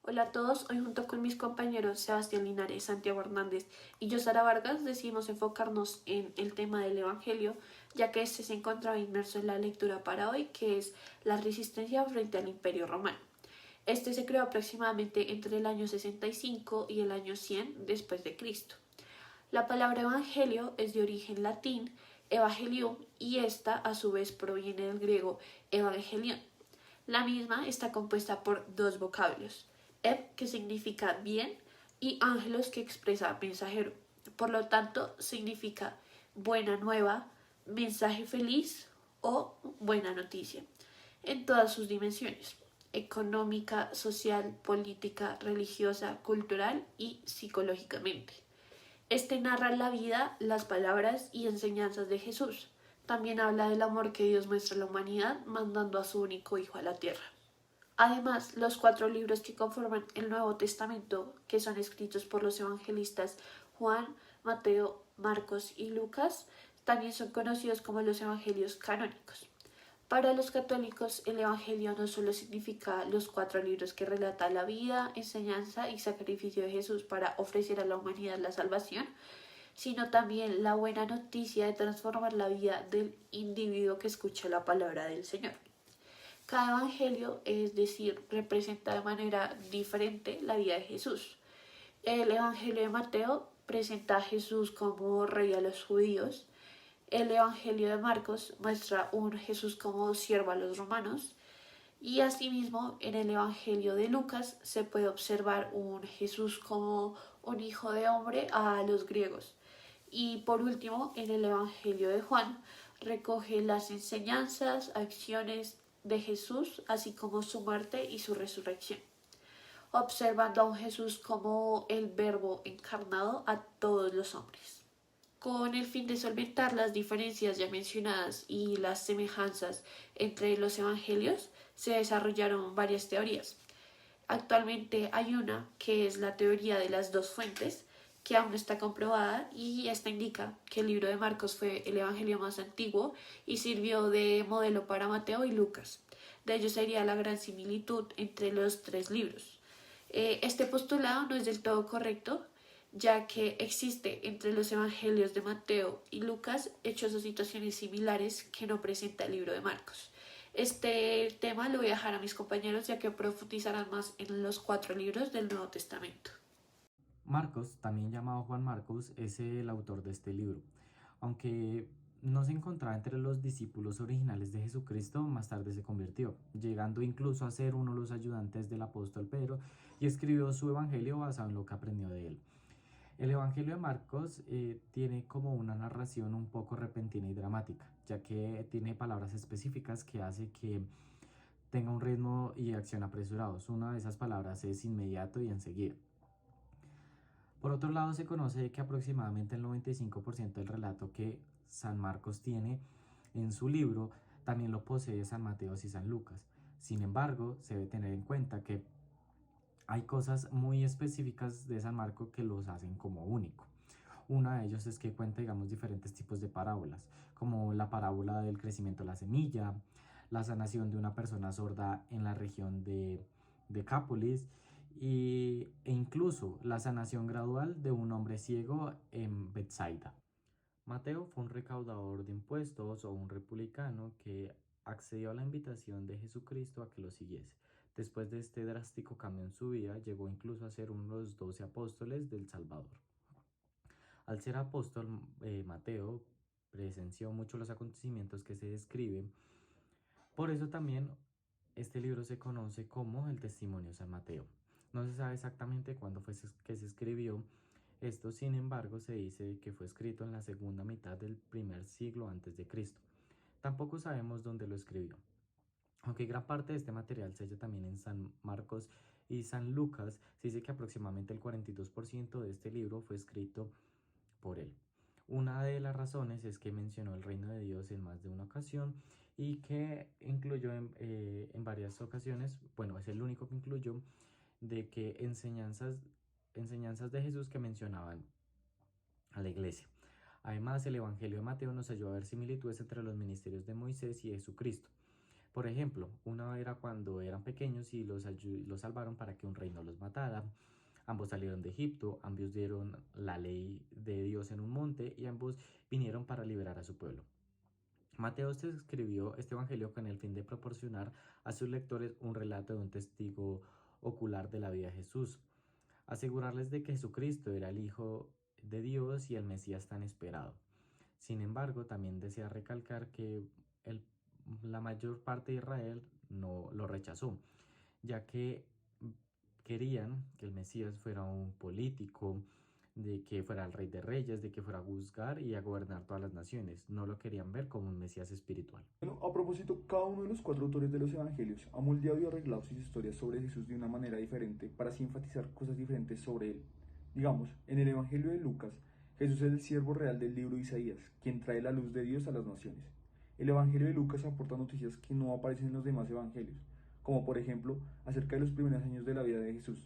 Hola a todos, hoy junto con mis compañeros Sebastián Linares, Santiago Hernández y yo, Sara Vargas, decidimos enfocarnos en el tema del Evangelio, ya que este se encontraba inmerso en la lectura para hoy, que es la resistencia frente al Imperio Romano. Este se creó aproximadamente entre el año 65 y el año 100 después de Cristo. La palabra evangelio es de origen latín, evangelium, y esta a su vez proviene del griego evangelion. La misma está compuesta por dos vocablos, ev, que significa bien, y ángelos, que expresa mensajero. Por lo tanto, significa buena nueva, mensaje feliz o buena noticia, en todas sus dimensiones: económica, social, política, religiosa, cultural y psicológicamente. Este narra la vida, las palabras y enseñanzas de Jesús. También habla del amor que Dios muestra a la humanidad mandando a su único Hijo a la tierra. Además, los cuatro libros que conforman el Nuevo Testamento, que son escritos por los evangelistas Juan, Mateo, Marcos y Lucas, también son conocidos como los evangelios canónicos. Para los católicos, el Evangelio no solo significa los cuatro libros que relatan la vida, enseñanza y sacrificio de Jesús para ofrecer a la humanidad la salvación, sino también la buena noticia de transformar la vida del individuo que escucha la palabra del Señor. Cada evangelio, es decir, representa de manera diferente la vida de Jesús. El evangelio de Mateo presenta a Jesús como rey a los judíos. El evangelio de Marcos muestra un Jesús como siervo a los romanos. Y asimismo, en el evangelio de Lucas se puede observar un Jesús como un hijo de hombre a los griegos. Y por último, en el evangelio de Juan recoge las enseñanzas, acciones de Jesús, así como su muerte y su resurrección, observando a un Jesús como el Verbo encarnado a todos los hombres. Con el fin de solventar las diferencias ya mencionadas y las semejanzas entre los evangelios, se desarrollaron varias teorías. Actualmente hay una que es la teoría de las dos fuentes, que aún no está comprobada, y esta indica que el libro de Marcos fue el evangelio más antiguo y sirvió de modelo para Mateo y Lucas. De ello sería la gran similitud entre los tres libros. Este postulado no es del todo correcto, ya que existe entre los evangelios de Mateo y Lucas hechos o situaciones similares que no presenta el libro de Marcos. Este tema lo voy a dejar a mis compañeros, ya que profundizarán más en los cuatro libros del Nuevo Testamento. Marcos, también llamado Juan Marcos, es el autor de este libro. Aunque no se encontraba entre los discípulos originales de Jesucristo, más tarde se convirtió, llegando incluso a ser uno de los ayudantes del apóstol Pedro, y escribió su evangelio basado en lo que aprendió de él. El evangelio de Marcos tiene como una narración un poco repentina y dramática, ya que tiene palabras específicas que hace que tenga un ritmo y acción apresurados. Una de esas palabras es inmediato y enseguida. Por otro lado, se conoce que aproximadamente el 95% del relato que San Marcos tiene en su libro también lo posee San Mateo y San Lucas. Sin embargo, se debe tener en cuenta que hay cosas muy específicas de San Marcos que los hacen como único. Una de ellos es que cuenta, digamos, diferentes tipos de parábolas, como la parábola del crecimiento de la semilla, la sanación de una persona sorda en la región de Decápolis e incluso la sanación gradual de un hombre ciego en Bethsaida. Mateo fue un recaudador de impuestos o un republicano que accedió a la invitación de Jesucristo a que lo siguiese. Después de este drástico cambio en su vida, llegó incluso a ser uno de los 12 apóstoles del Salvador. Al ser apóstol, Mateo presenció mucho los acontecimientos que se describen. Por eso también este libro se conoce como el Testimonio de San Mateo. No se sabe exactamente cuándo fue que se escribió esto, sin embargo, se dice que fue escrito en la segunda mitad del primer siglo antes de Cristo. Tampoco sabemos dónde lo escribió. Aunque gran parte de este material se halla también en San Marcos y San Lucas, se dice que aproximadamente el 42% de este libro fue escrito por él. Una de las razones es que mencionó el reino de Dios en más de una ocasión y que incluyó en varias ocasiones, bueno, es el único que incluyó, de que enseñanzas de Jesús que mencionaban a la iglesia. Además, el Evangelio de Mateo nos ayuda a ver similitudes entre los ministerios de Moisés y de Jesucristo. Por ejemplo, una era cuando eran pequeños y los salvaron para que un rey no los matara. Ambos salieron de Egipto, ambos dieron la ley de Dios en un monte y ambos vinieron para liberar a su pueblo. Mateo se escribió este evangelio con el fin de proporcionar a sus lectores un relato de un testigo ocular de la vida de Jesús, asegurarles de que Jesucristo era el Hijo de Dios y el Mesías tan esperado. Sin embargo, también desea recalcar que el- la mayor parte de Israel no lo rechazó, ya que querían que el Mesías fuera un político, de que fuera el rey de reyes, de que fuera a juzgar y a gobernar todas las naciones. No lo querían ver como un Mesías espiritual. Bueno, a propósito, cada uno de los cuatro autores de los evangelios ha moldeado y arreglado sus historias sobre Jesús de una manera diferente para así enfatizar cosas diferentes sobre él. Digamos, en el evangelio de Lucas, Jesús es el siervo real del libro de Isaías, quien trae la luz de Dios a las naciones. El evangelio de Lucas aporta noticias que no aparecen en los demás evangelios, como por ejemplo acerca de los primeros años de la vida de Jesús.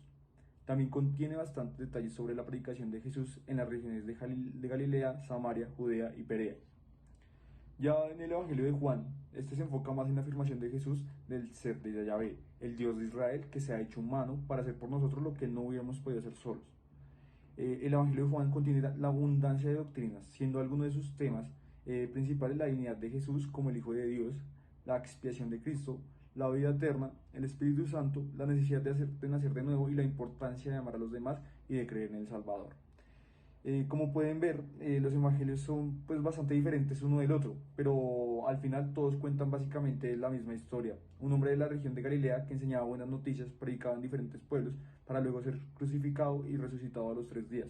También contiene bastantes detalles sobre la predicación de Jesús en las regiones de Galilea, Samaria, Judea y Perea. Ya en el Evangelio de Juan, este se enfoca más en la afirmación de Jesús del ser de Yahvé, el Dios de Israel que se ha hecho humano para hacer por nosotros lo que no hubiéramos podido hacer solos. El Evangelio de Juan contiene la abundancia de doctrinas, siendo algunos de sus temas principales la divinidad de Jesús como el Hijo de Dios, la expiación de Cristo, la vida eterna, el Espíritu Santo, la necesidad de nacer de nuevo y la importancia de amar a los demás y de creer en el Salvador. Como pueden ver, los evangelios son pues bastante diferentes uno del otro, pero al final todos cuentan básicamente la misma historia. Un hombre de la región de Galilea que enseñaba buenas noticias, predicaba en diferentes pueblos, para luego ser crucificado y resucitado a los 3 días.